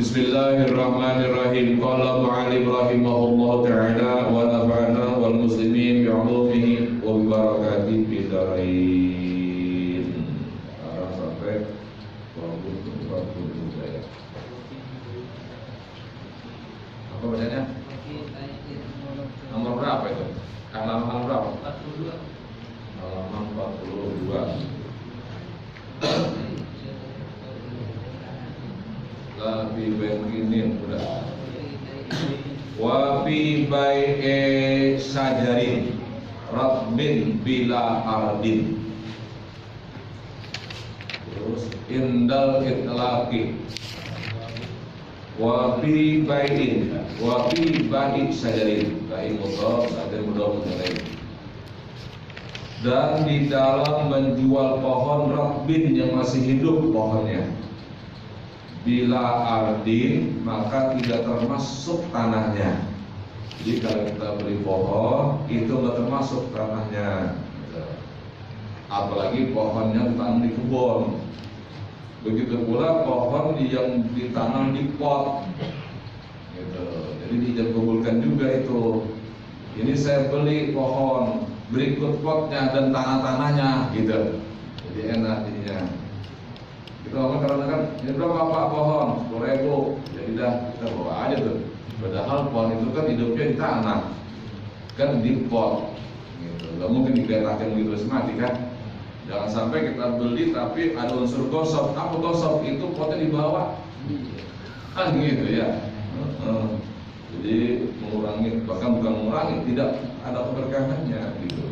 Bismillahirrahmanirrahim. Qala mu'allim rahimahullah ta'ala wa nafa'ana wal muslimin bi'ulumihi wa bibarakatihi bidarain. Sampai 40 ya. Apa bacanya? Nomor berapa itu? Halaman berapa? 42. Halaman 42. Labi begini udah. Wa fi bai'i sajarin rabbin bila ardin. Terus indal itlaqi wa fi bai'in wa fi bai'i sajarin bai mudhaf sadar mudhaf ilaih. Dan di dalam menjual pohon rabbin yang masih hidup pohonnya bila ardin, maka tidak termasuk tanahnya. Jadi kalau kita beli pohon itu nggak termasuk tanahnya. Apalagi pohonnya ditanam di kebun. Begitu pula pohon yang ditanam di pot. Gitu. Jadi dijabulkan juga itu. Ini saya beli pohon, berikut potnya dan tanah-tanahnya, gitu. Jadi enak jadinya. Kita ngomong kadang-kadang, ini berapa pak pohon? 10.000. Jadi dah kita bawa aja tuh. Padahal pohon itu kan hidupnya di tanah, kan di pot. Gitu. Gak mungkin digeletakin begitu mati kan? Jangan sampai kita beli tapi ada unsur gosok. Apa gosok? Itu potnya dibawa. Kan gitu ya. Jadi mengurangi, bahkan bukan mengurangi, tidak ada keberkahannya gitu.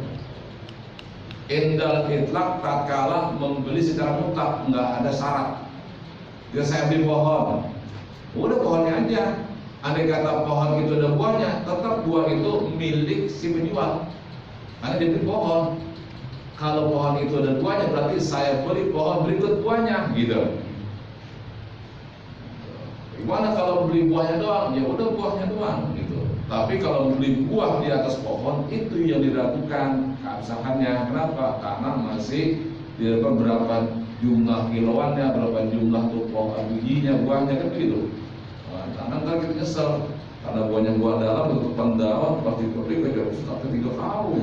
Indal itlaq, tatkala membeli secara mutlak, nggak ada syarat. Jika saya beli pohon, udah pohonnya aja. Andai kata pohon itu ada buahnya, tetap buah itu milik si penjual, karena dia beli pohon. Kalau pohon itu ada buahnya, berarti saya beli pohon berikut buahnya, gitu. Gimana kalau beli buahnya doang? Ya udah buahnya doang, gitu. Tapi kalau beli buah di atas pohon, itu yang diragukan keabsahannya. Kenapa? Karena masih diragukan berapa jumlah kiloannya, berapa jumlah tuh pohon bijinya, buahnya kan begitu. Nah, ntar kita nyesel karena buahnya buah dalam, tutupan daun, pasti dibeli ke sampai 3 tahun.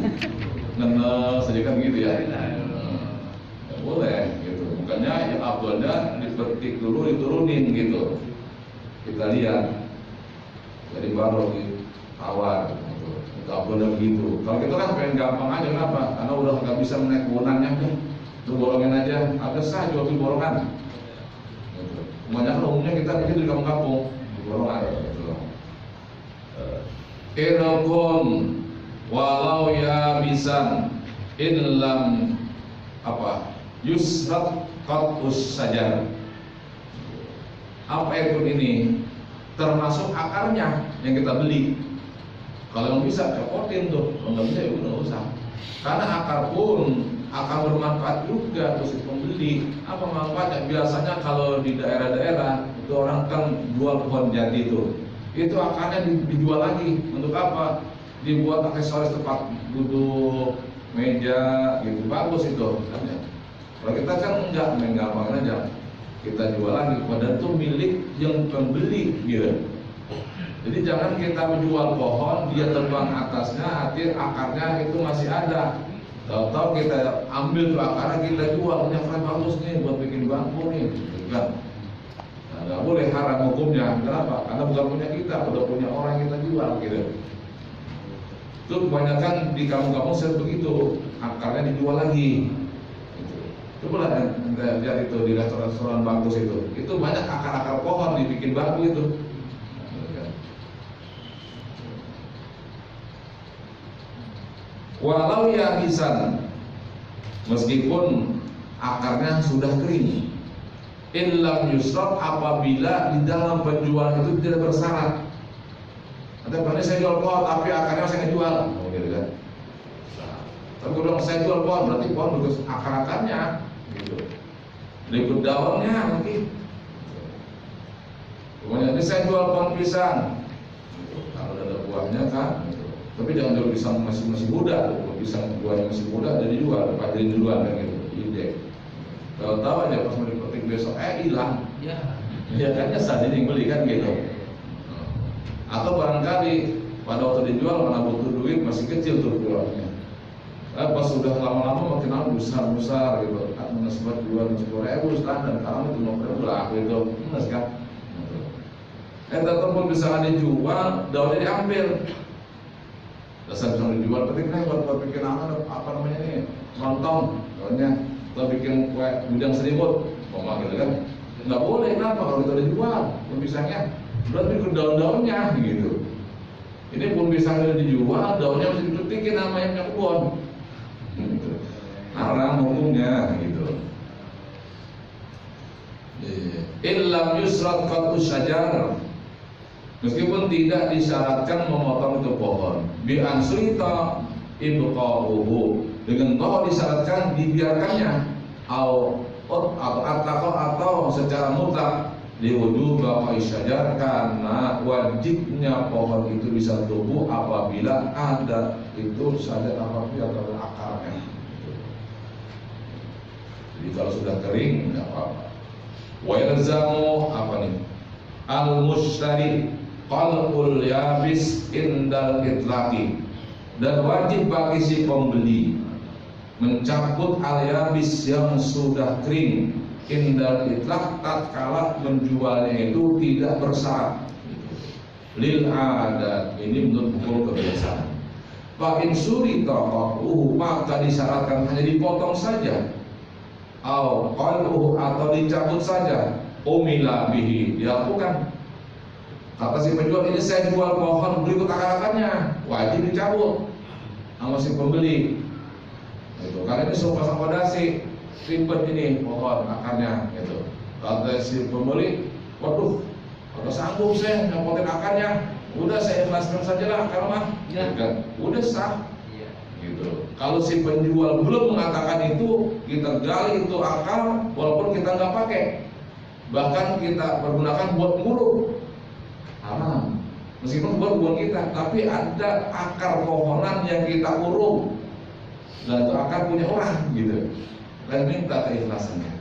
Nenek saja kan gitu ya. Ya boleh, gitu. Bukannya yang abdulnya dipetik dulu, diturunin gitu. Kita lihat dari baru ditawar gitu. Gak boleh begitu. Kalau kita kan pengen gampang aja, kenapa? Karena udah nggak bisa menaik bonannya kan. Lu bolongin aja, ada sah jual di bolongan gitu. Kebanyakan umumnya kita begitu di kampung-kampung, di bolongan gitu. Irokun walau ya bisan inlam apa yusrat qatus sajar. Apa itu ini? Termasuk akarnya yang kita beli. Kalau yang bisa copotin tuh, kalau nggak bisa ya udah usah. Karena akar pun akan bermanfaat juga untuk si pembeli. Apa manfaatnya? Biasanya kalau di daerah-daerah itu orang kan jual pohon jati itu akarnya dijual lagi. Untuk apa? Dibuat aksesoris tempat duduk, meja, gitu. Bagus itu. Kalau kita kan enggak, main gampang aja. Kita jual lagi, padahal itu milik yang pembeli gitu. Jadi jangan kita menjual pohon, dia terbang atasnya, hati akarnya itu masih ada. Tahu-tahu kita ambil tuh akarnya, kita jual, punya akar bagus nih buat bikin bangku nih, gitu kan. Nah, nggak boleh, haram hukumnya. Kenapa? Karena bukan punya kita, udah punya orang kita jual gitu. Itu kebanyakan di kampung-kampung saya begitu, akarnya dijual lagi. Coba lihat itu di restoran-restoran bagus itu banyak akar-akar pohon dibikin bambu itu. Walau ya bisan, meskipun akarnya sudah kering, illam yusrat, apabila di dalam penjualan itu tidak bersyarat. Nanti berarti saya jual pohon tapi akarnya saya nggak jual, gitu kan? Tapi kalau saya jual pohon berarti pohon bagus akar-akarnya. Gitu. Berikut daunnya mungkin. Kemudian ini saya jual pohon pisang. Gitu. Kalau ada buahnya kan. Gitu. Tapi jangan jual pisang masih muda. Kalau pisang buahnya masih muda jadi jual, pakai duluan kan gitu. Ide. Kalau tahu aja pas mau dipetik besok hilang. Ya. Ya kan nyesat jadi yang beli kan gitu. Atau barangkali pada waktu dijual mana butuh duit masih kecil tuh jualnya. Pas sudah lama-lama makin lama besar gitu. Kan menesbat jual 10.000 standar, karena itu 50.000 lah gitu. Benar kan? Tetap pun bisa dijual, daunnya diambil. Dasar bisa dijual, penting buat bikin apa namanya ini, lontong, daunnya. Atau bikin kue gudang selimut, gitu kan? Nggak boleh, kenapa? Kalau kita dijual, pun pisangnya, berarti bikin daun-daunnya gitu. Ini pun pisangnya dijual, daunnya masih dipetikin sama yang punya kebun. Gitu. Haram hukumnya gitu. Illam yusrat qat'u syajar, meskipun tidak disyaratkan memotong itu pohon. Bi ansrita ibqa'uhu, dengan bahwa disyaratkan dibiarkannya, atau secara mutlak diwujud baqa'i syajar, karena wajibnya pohon itu bisa tumbuh apabila ada itu syajar, apabila ada akarnya. Jadi kalau sudah kering nggak apa-apa. Wa yalzamu apa nih? Al-mushtari qalqul yabis indal itlaqi, dan wajib bagi si pembeli mencabut al-yabis yang sudah kering indal itlaq, tatkala menjualnya itu tidak bersyarat. Lil adat, ini menurut hukum kebiasaan. Fa in surita qat'uhu, maka disyaratkan hanya dipotong saja, au qal'uhu, atau dicabut saja, umila bihi, dilakukan. Kata si penjual, ini saya jual pohon berikut akar-akarnya, wajib dicabut sama si pembeli. Gitu. Karena ini sofa dasi, ribet ini pohon akarnya. Gitu. Kata si pembeli, waduh, kalau sanggup saya nyopotin akarnya, udah saya ikhlaskan saja lah akar mah. Ya. Udah sah. Gitu. Kalau si penjual belum mengatakan itu, kita gali itu akar, walaupun kita nggak pakai, bahkan kita pergunakan buat nguruk, haram. Meskipun buat kebun kita, tapi ada akar pohonan yang kita uruk, dan itu akar punya orang, gitu. Dan minta keikhlasannya.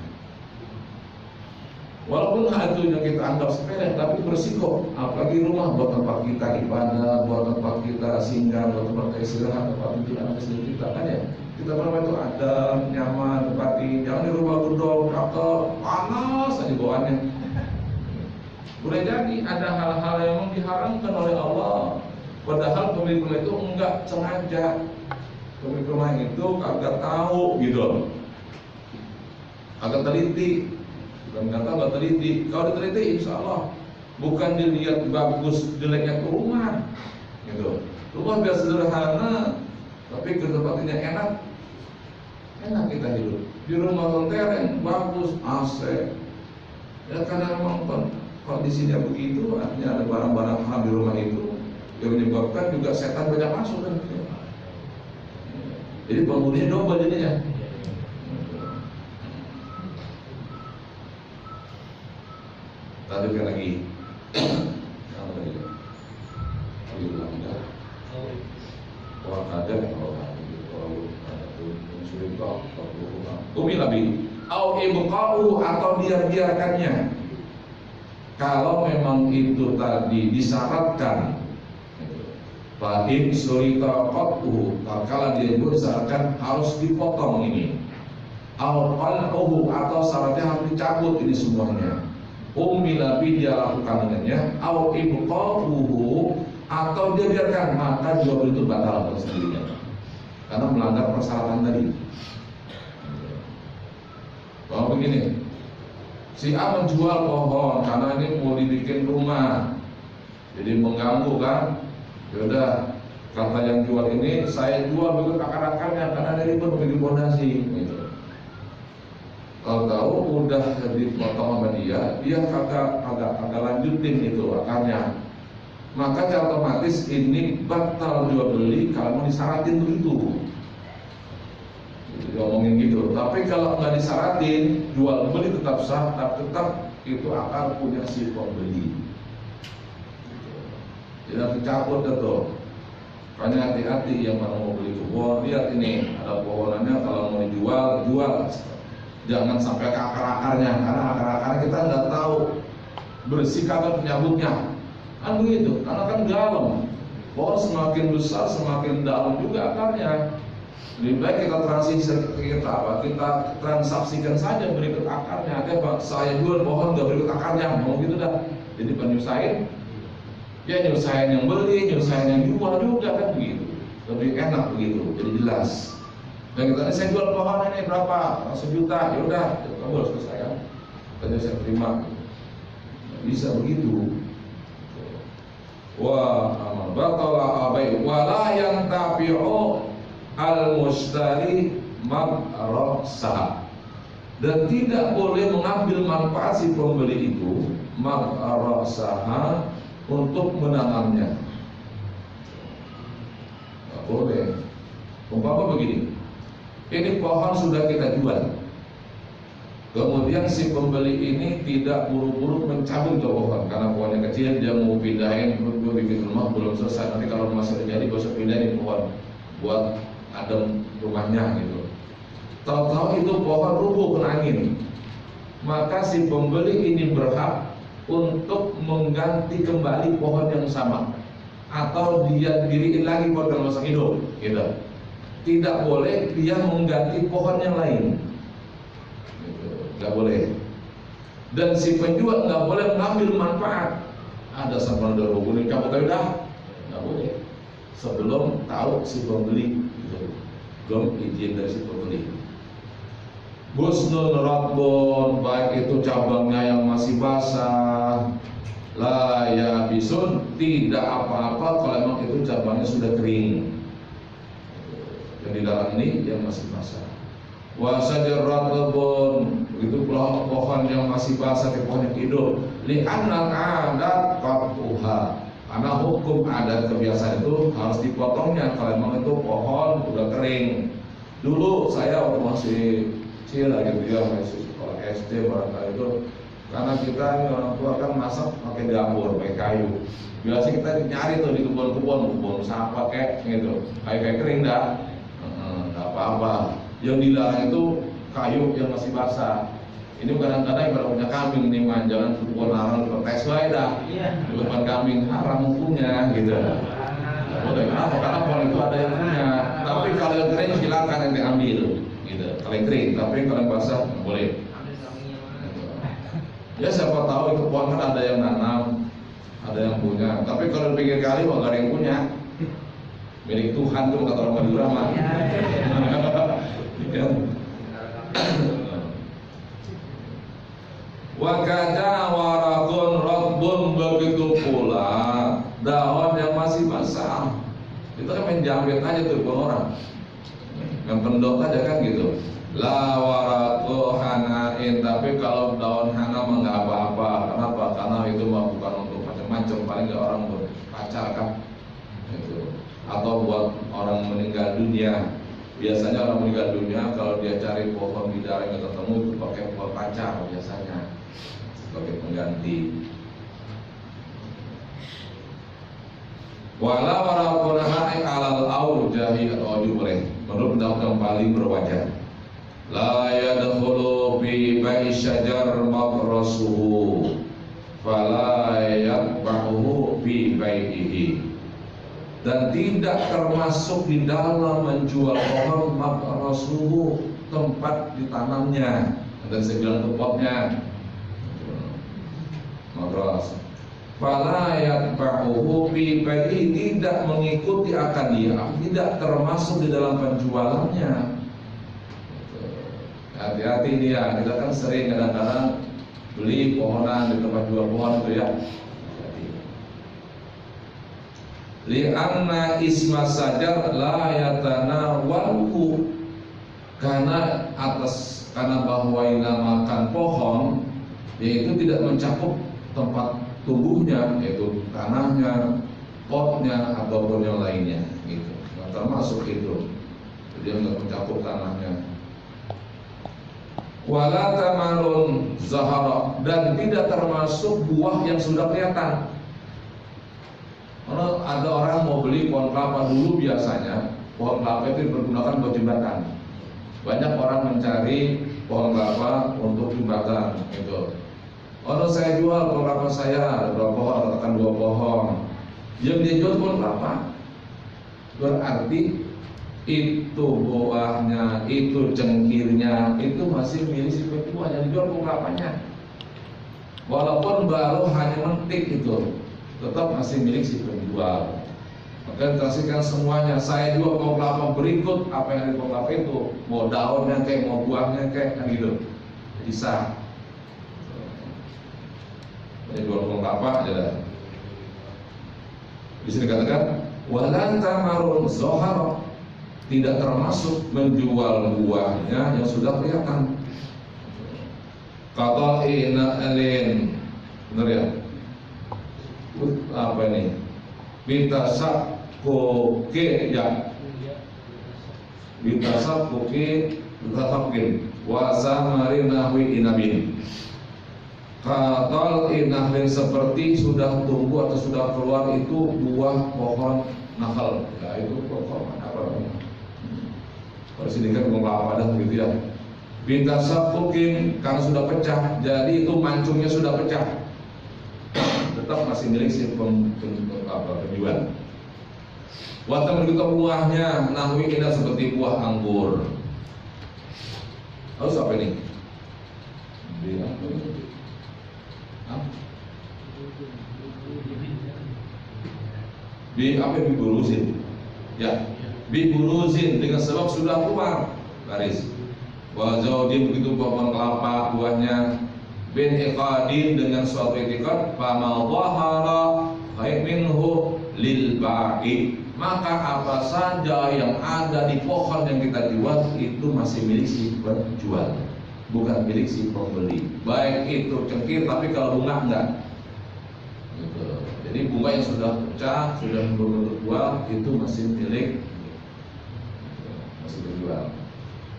Walaupun hal itu yang kita anggap sepele, tapi berisiko. Apalagi rumah buat tempat kita ibadah, buat tempat kita singgah, buat tempat kita istirahat, tempat itu anak istri kita kan ya. Kita berapa itu ada nyaman, tempati. Jangan di rumah gedong, cakep, panas aja bawaannya. Boleh jadi ada hal-hal yang memang diharamkan oleh Allah, padahal pemilik rumah itu enggak sengaja. Pemilik rumah itu kagak tahu gitu, agak teliti. Dan kata nggak teliti, kalau diteliti insya Allah bukan dilihat bagus jeleknya ke rumah, gitu. Rumah biar sederhana, tapi ke tempatnya enak kita hidup. Di rumah kontereng bagus, AC, ya karena memang kondisinya begitu, artinya ada barang-barang haram di rumah itu yang menyebabkan juga setan banyak masuk kan. Jadi penghuninya double jadinya. Tadi lagi, apa lagi? Orang ada Umi lebih, atau biarkannya. Kalau memang itu tadi disyaratkan, Fa'in surita qat'uhu, kalau dia itu disyaratkan harus dipotong ini, atau syaratnya harus dicabut ini semuanya. Umila bi, dia lakukan dengannya, au ibqa'uhu, atau dia biarkan, maka jual itu batal sendirinya karena melanggar persyaratan tadi. Kalau begini, si A menjual pohon karena ini mau dibikin rumah, jadi mengganggu kan? Yaudah, kata yang jual ini, saya jual begitu akar-akarnya karena dari pun bikin fondasi. Gitu. Kalau tahu udah dipotong sama dia kagak lanjutin itu akarnya, maka secara otomatis ini batal jual beli kalau mau disyaratin begitu. Ngomongin gitu. Tapi kalau nggak disyaratin, jual beli tetap sah, tetap itu akar punya si pembeli. Tidak dicabut itu. Makanya hati-hati yang mau beli kebun, lihat ini ada pohonannya, kalau mau dijual, jual. Jangan sampai ke akar-akarnya, karena akar-akarnya kita nggak tahu bersih kagak penyabutnya. Kan begitu, karena kan dalam. Pohon semakin besar semakin dalam juga akarnya. Lebih baik kita transisi kita transaksikan saja berikut akarnya. Pak, saya jual pohon nggak berikut akarnya, mau gitu dah. Jadi penyusahin, ya nyusahin yang beli, nyusahin yang jual juga kan begitu. Lebih enak begitu, jadi jelas. Dan kita saya jual pohon ini berapa? 1 juta, ya udah, kamu harus selesai kan? Tadi saya terima. Nggak bisa begitu. Wa batala abai wala yang tabi'u al-mushtari magrasah, dan tidak boleh mengambil manfaat si pembeli itu magrasah untuk menanamnya. Tidak boleh. Umpama begini, ini pohon sudah kita jual, kemudian si pembeli ini tidak buru-buru mencabut ke pohon karena pohonnya kecil, dia mau pindahin, gue bikin rumah belum selesai, nanti kalau masih terjadi gue usah pindahin pohon buat adem rumahnya gitu. Tahu-tahu itu pohon rubuh kena angin, maka si pembeli ini berhak untuk mengganti kembali pohon yang sama, atau dia diriin lagi pohon yang masih hidup gitu. Tidak boleh dia mengganti pohon yang lain, nggak boleh. Dan si penjual nggak boleh mengambil manfaat. Ada sampah dari rubuh ini cabut aja dah, nggak boleh sebelum tahu si pembeli gitu. Belum izin dari si pembeli. Busnul ratbun, baik itu cabangnya yang masih basah, la ya bisun, tidak apa-apa kalau memang itu cabangnya sudah kering. Yang di dalam ini yang masih basah. Wa sajaratun, begitu pula pohon yang masih basah, pohon yang hidup. Li'anna adat qatuha, karena hukum adat kebiasaan itu harus dipotongnya kalau memang itu pohon udah kering. Dulu saya waktu masih kecil lagi gitu ya, masih sekolah SD barangkali itu, karena kita orang tua kan masak pakai dapur, pakai kayu. Biasa kita nyari tuh di kebun sampah kayak gitu, kayu kering dah, nggak apa-apa. Yang dilarang itu kayu yang masih basah. Ini kadang-kadang yang punya kambing nih, jangan kebun larang protes wae dah. Di depan kambing haram hukumnya gitu. Boleh, kenapa? Karena pohon itu ada yang punya. Tapi kalau yang kering silakan yang diambil gitu. Kalau yang kering, tapi kalau yang basah nggak boleh. Ya siapa tahu itu pohon kan ada yang nanam, ada yang punya. Tapi kalau di pinggir kali nggak ada yang punya. Milik Tuhan tuh kata orang Madura mah. Wakada warakun rotbun, begitu pula daun yang masih basah. Itu kan menjambet aja tuh orang, yang pendok aja kan gitu. La warako hanain, tapi kalau daun hana mah nggak apa-apa. Kenapa? Karena itu mah bukan untuk macam-macam, paling nggak orang berpacar kan, gitu. Atau buat orang meninggal dunia. Biasanya orang meninggal dunia kalau dia cari pohon bidara yang ketemu itu pakai pohon pacar biasanya sebagai pengganti. Wala warakunaha alal aujahi atau jumreh, menurut pendapat paling berwajah. La yadkhulu fi bai syajar madrasuhu fala yaqbahu fi bai'ihi, dan tidak termasuk di dalam menjual pohon magrasuhu, tempat ditanamnya. Dan saya bilang tempatnya magras. Fala yatba'uhu fi bai'i, tidak mengikuti akan dia, tidak termasuk di dalam penjualannya. Hati-hati dia, kita kan sering kadang-kadang beli pohonan di tempat jual pohon itu ya. Li'anna isma sajar la yatanawalhu, karena bahwa dinamakan pohon yaitu tidak mencakup tempat tumbuhnya, yaitu tanahnya, potnya ataupun yang lainnya gitu. Nah, termasuk itu dia nggak mencakup tanahnya. Wala tamarun zahara, dan tidak termasuk buah yang sudah kelihatan. Kalau ada orang mau beli pohon kelapa, dulu biasanya pohon kelapa itu digunakan buat jembatan. Banyak orang mencari pohon kelapa untuk jembatan gitu. Oh, saya jual pohon kelapa saya, ada berapa pohon, katakan 2 pohon. Yang dia jual pohon kelapa, berarti itu buahnya, itu cengkirnya, itu masih milik si penjual yang dijual pohon kelapanya. Walaupun baru hanya mentik itu, tetap masih milik si penjual. Maka kasihkan semuanya. Saya jual pohon kelapa berikut apa yang ada di pohon kelapa itu, mau daunnya kayak, mau buahnya kayak, kan gitu. Jadi sah. Ini jual pohon kelapa aja dah. Di sini katakan walan tamarun zohar, tidak termasuk menjual buahnya yang sudah kelihatan. Kata inalin, benar ya? Apa ini? Bitasak koke ya, bitasak koke, bitasakin wasamarin nahwi inabin. Katal inahlin seperti sudah tumbuh atau sudah keluar itu buah pohon nakal. Ya itu pohon apa namanya? Kalau sini kan pohon kelapa dah gitu ya. Bitasakukin karena sudah pecah, jadi itu mancungnya sudah pecah, tetap masih milik si penjual. Watan begitu buahnya nahwi indah seperti buah anggur. Harus apa ini? Biburuzin, ya, biburuzin dengan sebab sudah keluar garis. Wazaudin begitu pohon kelapa buahnya, bin iqadin dengan suatu etikat, fama dhahara minhu lil ba'i, maka apa saja yang ada di pohon yang kita jual itu masih milik si penjual, bukan milik si pembeli. Baik itu cengkir, tapi kalau bunga enggak. Gitu. Jadi bunga yang sudah pecah, sudah berbentuk buah itu masih milik, masih penjual.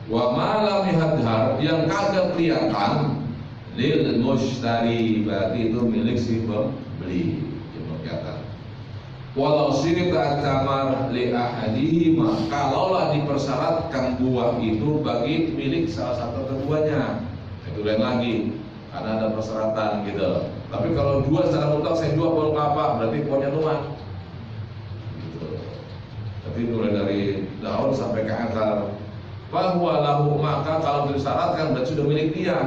Wa malam yadhar, yang kagak kelihatan lil mushtari, berarti itu milik si pembeli yang kelihatan. Walau syirita tamar li ahadihi, kalaulah dipersyaratkan buah itu bagi milik salah satu keduanya, itu lain lagi karena ada persyaratan gitu. Tapi kalau jual secara mutlak, saya jual pohon kelapa, berarti pohonnya luas gitu. Tapi mulai dari daun sampai ke akar, bahwa lahu, maka kalau disyaratkan berarti sudah milik dia.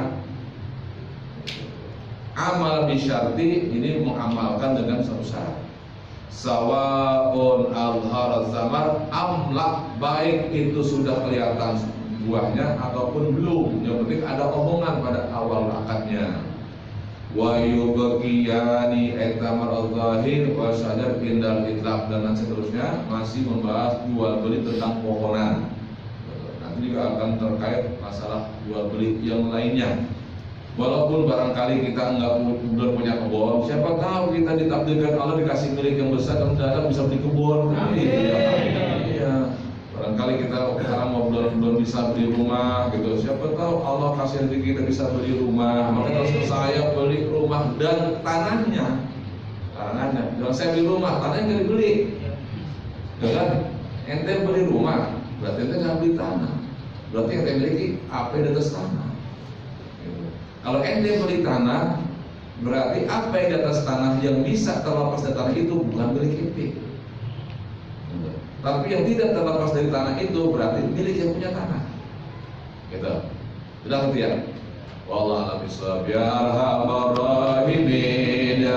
Amal bisyarti, ini mengamalkan dengan satu syarat. Sawaun al-haraz zamar amlak, baik itu sudah kelihatan buahnya ataupun belum, yang penting ada omongan pada awal akadnya. Wa yubqiyani etamar al-zahir wa sadar indal itlaq, dan seterusnya masih membahas jual beli tentang pohonan. Juga akan terkait masalah jual beli yang lainnya. Walaupun barangkali kita belum punya kebun, siapa tahu kita ditakdirkan Allah dikasih milik yang besar dan dalam bisa beli kebun. Iya. Barangkali kita sekarang mau belum bisa beli rumah gitu. Siapa tahu Allah kasih rezeki kita bisa beli rumah. Maka kalau saya beli rumah dan tanahnya. Kalau saya beli rumah, tanahnya nggak dibeli. Kan? Ente beli rumah, berarti ente nggak beli tanah. Berarti yang memiliki apa di atas tanah. Kalau ente beli tanah, berarti apa yang di atas tanah yang bisa terlepas dari tanah itu bukan milik ente. Tapi yang tidak terlepas dari tanah itu berarti milik yang punya tanah. Gitu. Sudah ngerti ya? Wallahu a'lam bishawab. Ya arhamar rahimin.